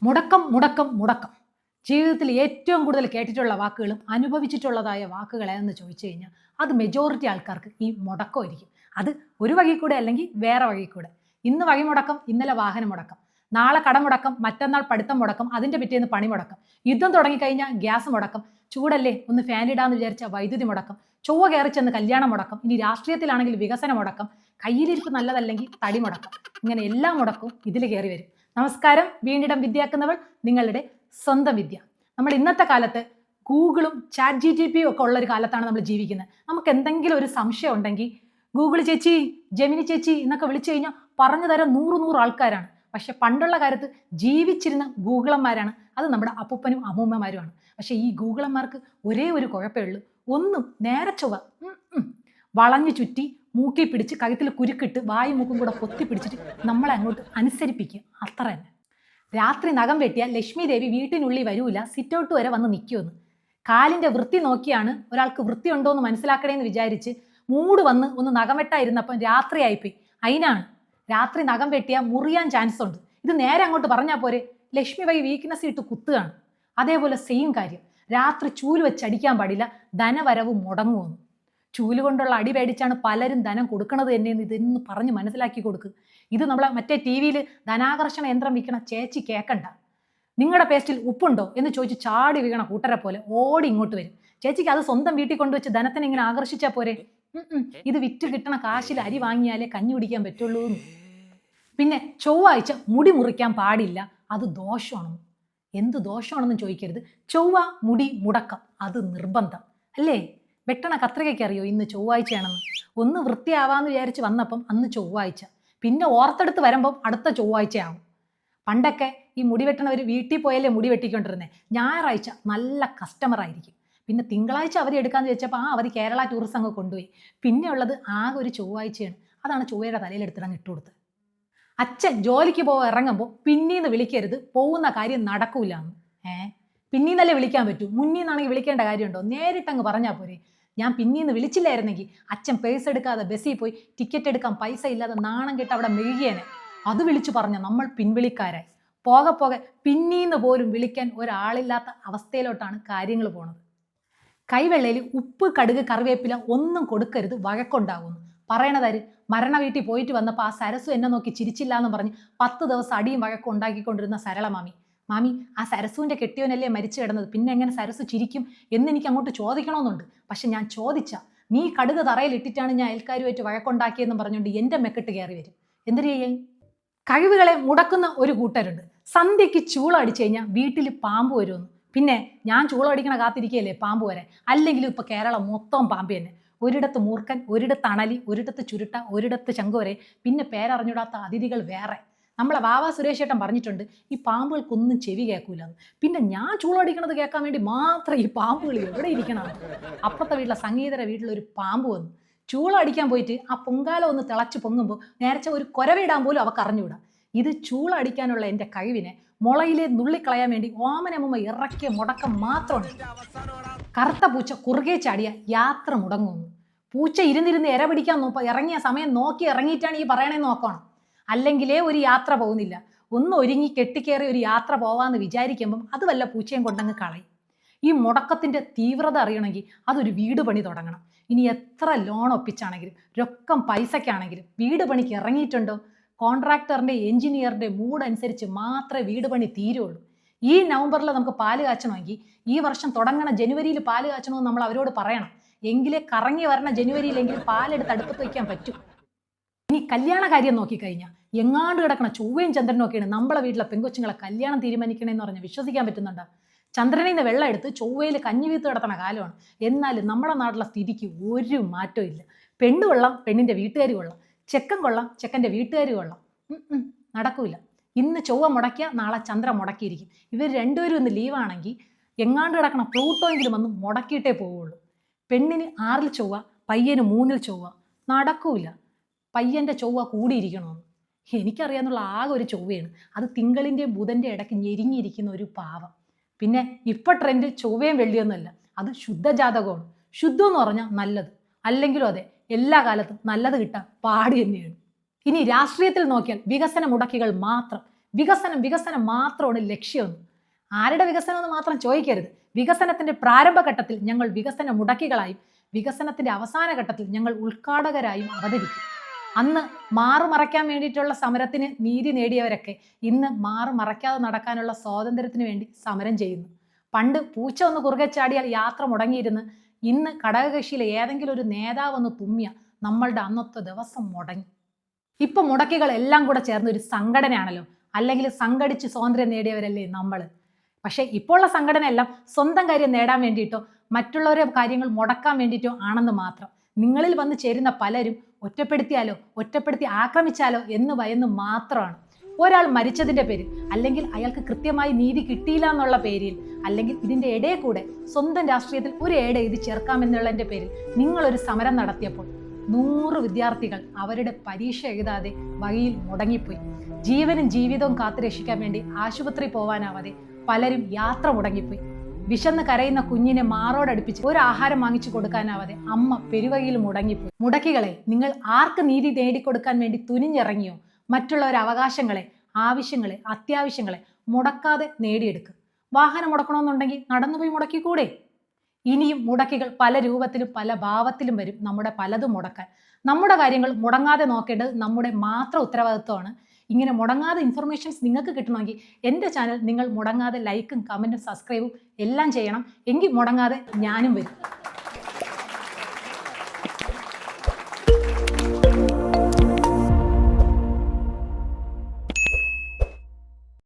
മുടക്കം മുടക്കം മുടക്കം ജീവിതത്തിൽ ഏറ്റവും കൂടുതൽ കേട്ടിട്ടുള്ള വാക്കുകളും അനുഭവിച്ചിട്ടുള്ളതായ വാക്കുകൾ ഏതെന്ന് ചോദിച്ചു കഴിഞ്ഞാൽ അത് മെജോറിറ്റി ആൾക്കാർക്ക് ഈ മുടക്കമായിരിക്കും. അത് ഒരു വഴി കൂടെ അല്ലെങ്കിൽ വേറെ വഴി കൂടെ. ഇന്ന് വഴി മുടക്കം, ഇന്നലെ വാഹന മുടക്കം, നാളെ കടമുടക്കം, മറ്റന്നാൾ പഠിത്തം മുടക്കം, അതിൻ്റെ പിറ്റേന്ന് പണി മുടക്കം, യുദ്ധം തുടങ്ങിക്കഴിഞ്ഞാൽ ഗ്യാസ് മുടക്കം, ചൂടല്ലേ ഒന്ന് ഫാൻ ഇടാന്ന് വിചാരിച്ച വൈദ്യുതി മുടക്കം, ചൊവ്വ കയറി ചെന്ന് കല്യാണം മുടക്കം, ഇനി രാഷ്ട്രീയത്തിലാണെങ്കിൽ വികസന മുടക്കം, കയ്യിലിരിപ്പ് നല്ലതല്ലെങ്കിൽ തടി മുടക്കം. ഇങ്ങനെ എല്ലാ മുടക്കവും ഇതിൽ കയറി വരും. നമസ്കാരം, വീണ്ടിടം വിദ്യയാക്കുന്നവൾ നിങ്ങളുടെ സ്വന്തം വിദ്യ. നമ്മൾ ഇന്നത്തെ കാലത്ത് ഗൂഗിളും ചാറ്റ് GPT ഒക്കെ ഉള്ളൊരു കാലത്താണ് നമ്മൾ ജീവിക്കുന്നത്. നമുക്ക് എന്തെങ്കിലും ഒരു സംശയം ഉണ്ടെങ്കിൽ ഗൂഗിൾ ചേച്ചി, ജെമിനി ചേച്ചി എന്നൊക്കെ വിളിച്ചു കഴിഞ്ഞാൽ പറഞ്ഞു തരാൻ നൂറ് ആൾക്കാരാണ്. പക്ഷെ പണ്ടുള്ള കാലത്ത് ജീവിച്ചിരുന്ന ഗൂഗിളന്മാരാണ്, അത് നമ്മുടെ അപ്പൂപ്പനും അമ്മൂമ്മമാരുമാണ്. പക്ഷെ ഈ ഗൂഗിളന്മാർക്ക് ഒരേ ഒരു കുഴപ്പമേ ഉള്ളൂ, ഒന്നും നേരെ ചൊവ്വ വളഞ്ഞു ചുറ്റി മൂക്കി പിടിച്ച് കഴുത്തിൽ കുരുക്കിട്ട് വായും മൂക്കും കൂടെ പൊത്തി പിടിച്ചിട്ട് നമ്മളെ അങ്ങോട്ട് അനുസരിപ്പിക്കുക, അത്ര തന്നെ. രാത്രി നഖം വെട്ടിയാൽ ലക്ഷ്മി ദേവി വീട്ടിനുള്ളിൽ വരൂല, സിറ്റൗട്ട് വരെ വന്ന് നിൽക്കുമെന്ന്. കാലിൻ്റെ വൃത്തി നോക്കിയാണ് ഒരാൾക്ക് വൃത്തി ഉണ്ടോ എന്ന് മനസ്സിലാക്കണേന്ന് വിചാരിച്ച് മൂട് വന്ന് ഒന്ന് നഖം വെട്ടായിരുന്നപ്പം രാത്രിയായിപ്പോയി. അതിനാണ് രാത്രി നഖം വെട്ടിയാൽ മുറിയാൻ ചാൻസ് ഉണ്ട്. ഇത് നേരെ അങ്ങോട്ട് പറഞ്ഞാൽ പോരെ, ലക്ഷ്മി വൈ വീക്ക്നെസ് ഇട്ട് കുത്തുകയാണ്. അതേപോലെ സെയിം കാര്യം, രാത്രി ചൂല് വെച്ചടിക്കാൻ പാടില്ല, ധനവരവ് മുടങ്ങുമെന്ന്. ചൂല് കൊണ്ടുള്ള അടി പേടിച്ചാണ് പലരും ധനം കൊടുക്കണത് എന്നെയെന്ന് ഇതെന്ന് പറഞ്ഞ് മനസ്സിലാക്കി കൊടുക്കുക. ഇത് നമ്മളെ മറ്റേ TV-യിൽ ധനാകർഷണ യന്ത്രം വിൽക്കണ ചേച്ചി കേൾക്കണ്ട. നിങ്ങളുടെ പേസ്റ്റിൽ ഉപ്പുണ്ടോ എന്ന് ചോദിച്ച് ചാടി വീണ കൂട്ടരെ പോലെ ഓടി ഇങ്ങോട്ട് വരും. ചേച്ചിക്ക് അത് സ്വന്തം വീട്ടിൽ കൊണ്ടുവച്ച് ധനത്തിനെ ഇങ്ങനെ ആകർഷിച്ചാൽ പോരെ. ഇത് വിറ്റ് കിട്ടണ കാശിൽ അരി വാങ്ങിയാലേ കഞ്ഞി കുടിക്കാൻ പറ്റുള്ളൂ. പിന്നെ ചൊവ്വാഴ്ച മുടി മുറിക്കാൻ പാടില്ല, അത് ദോഷമാണെന്ന്. എന്ത് ദോഷമാണെന്ന് ചോദിക്കരുത്. ചൊവ്വ മുടി മുടക്കം, അത് നിർബന്ധം അല്ലേ? വെട്ടണ കത്രികയ്ക്ക് അറിയോ ഇന്ന് ചൊവ്വാഴ്ചയാണെന്ന്? ഒന്ന് വൃത്തിയാവാന്ന് വിചാരിച്ച് വന്നപ്പം അന്ന് ചൊവ്വാഴ്ച, പിന്നെ ഓർത്തെടുത്ത് വരുമ്പം അടുത്ത ചൊവ്വാഴ്ചയാവും. പണ്ടൊക്കെ ഈ മുടി വെട്ടണവർ വീട്ടിൽ പോയാലേ മുടി വെട്ടിക്കൊണ്ടിരുന്നേ. ഞായറാഴ്ച നല്ല കസ്റ്റമർ ആയിരിക്കും. പിന്നെ തിങ്കളാഴ്ച അവധി എടുക്കാമെന്ന് വെച്ചപ്പോൾ ആ അവധി കേരള ടൂറിസം അങ്ങ് കൊണ്ടുപോയി. പിന്നെ ഉള്ളത് ആകെ ഒരു ചൊവ്വാഴ്ചയാണ്. അതാണ് ചൊവ്വയുടെ തലയിലെടുത്തിടങ്ങ് ഇട്ടുകൊടുത്ത്. അച്ഛൻ ജോലിക്ക് പോകാൻ ഇറങ്ങുമ്പോൾ പിന്നീന്ന് വിളിക്കരുത്, പോകുന്ന കാര്യം നടക്കൂല എന്ന്. പിന്നീന്നല്ലേ വിളിക്കാൻ പറ്റൂ, മുന്നീന്നാണെങ്കിൽ വിളിക്കേണ്ട കാര്യമുണ്ടോ? നേരിട്ടങ്ങ് പറഞ്ഞാൽ പോരെ. ഞാൻ പിന്നീന്ന് വിളിച്ചില്ലായിരുന്നെങ്കിൽ അച്ഛൻ പേഴ്സ് എടുക്കാതെ ബസ്സിൽ പോയി ടിക്കറ്റ് എടുക്കാൻ പൈസ ഇല്ലാതെ നാണം കെട്ട് അവിടെ മെഴുകിയേനെ. അത് വിളിച്ചു പറഞ്ഞ നമ്മൾ പിൻവിളിക്കാരായി. പോകെ പോകെ പിന്നീന്ന് പോലും വിളിക്കാൻ ഒരാളില്ലാത്ത അവസ്ഥയിലോട്ടാണ് കാര്യങ്ങൾ പോണത്. കൈവെള്ളയിൽ ഉപ്പ്, കടുക്, കറിവേപ്പില ഒന്നും കൊടുക്കരുത്, വഴക്കുണ്ടാകുമെന്ന് പറയണതാര്? മരണ വീട്ടിൽ പോയിട്ട് വന്നപ്പോൾ ആ സരസു എന്നെ നോക്കി ചിരിച്ചില്ല എന്ന് പറഞ്ഞ് 10 ദിവസം അടിയും വഴക്കും ഉണ്ടാക്കിക്കൊണ്ടിരുന്ന സരള മാമി. മാമി, ആ സരസുവിൻ്റെ കെട്ടിയവനല്ലേ മരിച്ചു കിടന്നത്, പിന്നെ എങ്ങനെ സരസു ചിരിക്കും എന്ന് എനിക്ക് അങ്ങോട്ട് ചോദിക്കണമെന്നുണ്ട്. പക്ഷെ ഞാൻ ചോദിച്ച നീ കടുക് തറയിലിട്ടിട്ടാണ് ഞാൻ അയൽക്കാരുമായിട്ട് വഴക്കുണ്ടാക്കിയെന്ന് പറഞ്ഞുകൊണ്ട് എൻ്റെ മെക്കെട്ട് കയറി വരും. എന്തിനു ചെയ്യാൻ? കഴിവുകളെ മുടക്കുന്ന ഒരു കൂട്ടരുണ്ട്. സന്ധ്യയ്ക്ക് ചൂള അടിച്ചു കഴിഞ്ഞാൽ വീട്ടിൽ പാമ്പ് വരുമെന്ന്. പിന്നെ ഞാൻ ചൂള അടിക്കണ കാത്തിരിക്കുകയല്ലേ പാമ്പ് വരെ. അല്ലെങ്കിലും ഇപ്പോൾ കേരളം മൊത്തം പാമ്പ് തന്നെ. ഒരിടത്ത് മൂർഖൻ, ഒരിടത്ത് അണലി, ഒരിടത്ത് ചുരുട്ട, ഒരിടത്ത് ചങ്കോരെ, പിന്നെ പേരറിഞ്ഞൂടാത്ത അതിഥികൾ വേറെ. നമ്മളെ വാവാ സുരേഷ് ഏട്ടൻ പറഞ്ഞിട്ടുണ്ട്, ഈ പാമ്പുകൾക്കൊന്നും ചെവി കേൾക്കൂലെന്ന്. പിന്നെ ഞാൻ ചൂളടിക്കണത് കേൾക്കാൻ വേണ്ടി മാത്രം ഈ പാമ്പുകൾ എവിടെ ഇരിക്കണം? അപ്പുറത്തെ വീട്ടിലെ സംഗീതയുടെ വീട്ടിലൊരു പാമ്പ് വന്നു. ചൂള അടിക്കാൻ പോയിട്ട് ആ പൊങ്കാല ഒന്ന് തിളച്ച് പൊങ്ങുമ്പോൾ നേരത്തെ ഒരു കുരവിടാൻ പോലും അവർക്ക് അറിഞ്ഞുകൂടാ. ഇത് ചൂള അടിക്കാനുള്ള എൻ്റെ കഴിവിനെ മുളയിലെ നുള്ളിക്കളയാൻ വേണ്ടി ഓമനമ്മ ഇറക്കിയ മുടക്കം മാത്രമാണ്. കറുത്ത പൂച്ച കുറുകെ ചാടിയ യാത്ര മുടങ്ങുന്നു. പൂച്ച ഇരുന്നിരുന്ന് ഇര പിടിക്കാൻ ഇറങ്ങിയ സമയം നോക്കി ഇറങ്ങിയിട്ടാണ് ഈ പറയണേന്ന് നോക്കണം. അല്ലെങ്കിലേ ഒരു യാത്ര പോകുന്നില്ല. ഒന്ന് ഒരുങ്ങി കെട്ടിക്കേറി ഒരു യാത്ര പോവാന്ന് വിചാരിക്കുമ്പം അത് വല്ല പൂച്ചയും കൊണ്ടങ്ങ് കളയും. ഈ മുടക്കത്തിൻ്റെ തീവ്രത അറിയണമെങ്കിൽ അതൊരു വീട് പണി തുടങ്ങണം. ഇനി എത്ര ലോൺ ഒപ്പിച്ചാണെങ്കിലും രൊക്കം പൈസയ്ക്കാണെങ്കിലും വീട് പണിക്ക് ഇറങ്ങിയിട്ടുണ്ടോ? കോൺട്രാക്ടറിൻ്റെ എഞ്ചിനീയറിൻ്റെ മൂഡ് അനുസരിച്ച് മാത്രമേ വീട് പണി തീരുള്ളൂ. ഈ നവംബറിൽ നമുക്ക് പാല് കാച്ചണമെങ്കിൽ ഈ വർഷം തുടങ്ങണ ജനുവരിയിൽ പാല് കാച്ചണമെന്ന് നമ്മൾ അവരോട് പറയണം. എങ്കിലേ കറങ്ങി വരണ ജനുവരിയിലെങ്കിലും പാലെടുത്ത് അടുപ്പത്ത് വയ്ക്കാൻ പറ്റും. ഇനി കല്യാണ കാര്യം നോക്കിക്കഴിഞ്ഞാൽ എങ്ങാണ്ട് കിടക്കണ ചൊവ്വയും ചന്ദ്രനും ഒക്കെയാണ് നമ്മളെ വീട്ടിലെ പെങ്കൊച്ചുങ്ങളെ കല്യാണം തീരുമാനിക്കണമെന്ന് പറഞ്ഞ് വിശ്വസിക്കാൻ പറ്റുന്നുണ്ടോ? ചന്ദ്രനിൽ നിന്ന് വെള്ളം എടുത്ത് ചൊവ്വയിൽ കഞ്ഞി വീത്ത് കിടത്തണ കാലമാണ്. എന്നാലും നമ്മുടെ നാട്ടിലെ സ്ഥിതിക്ക് ഒരു മാറ്റവും ഇല്ല. പെണ്ണ് കൊള്ളാം, പെണ്ണിൻ്റെ വീട്ടുകാർ കൊള്ളാം. ചെക്കൻ കൊള്ളാം, ചെക്കൻ്റെ വീട്ടുകാർ കൊള്ളാം. നടക്കൂല. ഇന്ന് ചൊവ്വ മുടക്കിയ നാളെ ചന്ദ്രൻ മുടക്കിയിരിക്കും. ഇവർ രണ്ടുപേരും ഇന്ന് ലീവാണെങ്കിൽ എങ്ങാണ്ട് കിടക്കണ പ്ലൂട്ടോയെങ്കിലും വന്ന് മുടക്കിയിട്ടേ പോവുള്ളൂ. പെണ്ണിന് 6-ൽ ചൊവ്വ, പയ്യന് 3-ൽ ചൊവ്വ. നടക്കൂല. പയ്യൻ്റെ ചൊവ്വ കൂടിയിരിക്കണമെന്ന്. എനിക്കറിയാന്നുള്ള ആകെ ഒരു ചൊവ്വയാണ്, അത് തിങ്കളിൻ്റെയും ബുധൻ്റെ ഇടയ്ക്ക് ഞെരിങ്ങിയിരിക്കുന്ന ഒരു പാവം. പിന്നെ ഇപ്പം ട്രെൻഡ് ചൊവ്വയും വെള്ളിയൊന്നുമല്ല, അത് ശുദ്ധജാതകമാണ്. ശുദ്ധം എന്ന് പറഞ്ഞാൽ നല്ലത്. അല്ലെങ്കിലും അതെ, എല്ലാ കാലത്തും നല്ലത് കിട്ടാൻ പാടി തന്നെയാണ്. ഇനി രാഷ്ട്രീയത്തിൽ നോക്കിയാൽ വികസന മുടക്കികൾ മാത്രം. വികസനം വികസനം മാത്രമാണ് ലക്ഷ്യമെന്ന്. ആരുടെ വികസനം എന്ന് മാത്രം ചോദിക്കരുത്. വികസനത്തിന്റെ പ്രാരംഭഘട്ടത്തിൽ ഞങ്ങൾ വികസന മുടക്കികളായും വികസനത്തിന്റെ അവസാന ഘട്ടത്തിൽ ഞങ്ങൾ ഉദ്ഘാടകരായും അവതരിക്കും. അന്ന് മാറുമറയ്ക്കാൻ വേണ്ടിയിട്ടുള്ള സമരത്തിന് നീതി നേടിയവരൊക്കെ ഇന്ന് മാറുമറയ്ക്കാതെ നടക്കാനുള്ള സ്വാതന്ത്ര്യത്തിന് വേണ്ടി സമരം ചെയ്യുന്നു. പണ്ട് പൂച്ച ഒന്ന് കുറുകെ ചാടിയാൽ യാത്ര മുടങ്ങിയിരുന്ന് ഇന്ന് ഘടകകക്ഷിയിലെ ഏതെങ്കിലും ഒരു നേതാവ് ഒന്ന് തുമ്മിയ നമ്മളുടെ അന്നത്തെ ദിവസം മുടങ്ങി. ഇപ്പൊ മുടക്കികൾ എല്ലാം കൂടെ ചേർന്ന ഒരു സംഘടനയാണല്ലോ, അല്ലെങ്കിൽ സംഘടിച്ച് സ്വാതന്ത്ര്യം നേടിയവരല്ലേ നമ്മൾ. പക്ഷേ ഇപ്പോൾ ഉള്ള സംഘടന എല്ലാം സ്വന്തം കാര്യം നേടാൻ വേണ്ടിയിട്ടോ മറ്റുള്ളവരെ കാര്യങ്ങൾ മുടക്കാൻ വേണ്ടിയിട്ടോ ആണെന്ന് മാത്രം. നിങ്ങളിൽ വന്ന് ചേരുന്ന പലരും ഒറ്റപ്പെടുത്തിയാലോ ഒറ്റപ്പെടുത്തി ആക്രമിച്ചാലോ എന്ന് ഭയന്ന് മാത്രമാണ്. ഒരാൾ മരിച്ചതിൻ്റെ പേരിൽ, അല്ലെങ്കിൽ അയാൾക്ക് കൃത്യമായി നീതി കിട്ടിയില്ല എന്നുള്ള പേരിൽ, അല്ലെങ്കിൽ ഇതിൻ്റെ ഇടയിൽ കൂടെ സ്വന്തം രാഷ്ട്രീയത്തിൽ ഒരു ഏട് എഴുതി ചേർക്കാമെന്നുള്ളതിൻ്റെ പേരിൽ നിങ്ങളൊരു സമരം നടത്തിയപ്പോൾ 100 വിദ്യാർത്ഥികൾ അവരുടെ പരീക്ഷ എഴുതാതെ വഴിയിൽ മുടങ്ങിപ്പോയി. ജീവനും ജീവിതവും കാത്തുരക്ഷിക്കാൻ വേണ്ടി ആശുപത്രി പോവാനാവാതെ പലരും യാത്ര മുടങ്ങിപ്പോയി. വിശന്ന് കരയുന്ന കുഞ്ഞിനെ മാറോടടുപ്പിച്ച് ഒരു ആഹാരം വാങ്ങിച്ചു കൊടുക്കാനാവാതെ അമ്മ പെരുവഴിയിൽ മുടങ്ങിപ്പോയി. മുടക്കികളെ, നിങ്ങൾ ആർക്ക് നീതി നേടിക്കൊടുക്കാൻ വേണ്ടി തുനിഞ്ഞിറങ്ങിയോ മറ്റുള്ളവരുടെ അവകാശങ്ങളെ, ആവശ്യങ്ങളെ, അത്യാവശ്യങ്ങളെ മുടക്കാതെ നേടിയെടുക്കുക. വാഹനം മുടക്കണമെന്നുണ്ടെങ്കിൽ നടന്നുപോയി മുടക്കിക്കൂടെ? ഇനിയും മുടക്കികൾ പല രൂപത്തിലും പല ഭാവത്തിലും വരും നമ്മുടെ പലതും മുടക്കാൻ. നമ്മുടെ കാര്യങ്ങൾ മുടങ്ങാതെ നോക്കേണ്ടത് നമ്മുടെ മാത്രം ഉത്തരവാദിത്വമാണ്. ഇങ്ങനെ മുടങ്ങാതെ ഇൻഫർമേഷൻസ് നിങ്ങൾക്ക് കിട്ടണമെങ്കിൽ എൻ്റെ ചാനൽ നിങ്ങൾ മുടങ്ങാതെ ലൈക്കും കമൻറ്റും സബ്സ്ക്രൈബും എല്ലാം ചെയ്യണം. എങ്കിൽ മുടങ്ങാതെ ഞാനും വരും.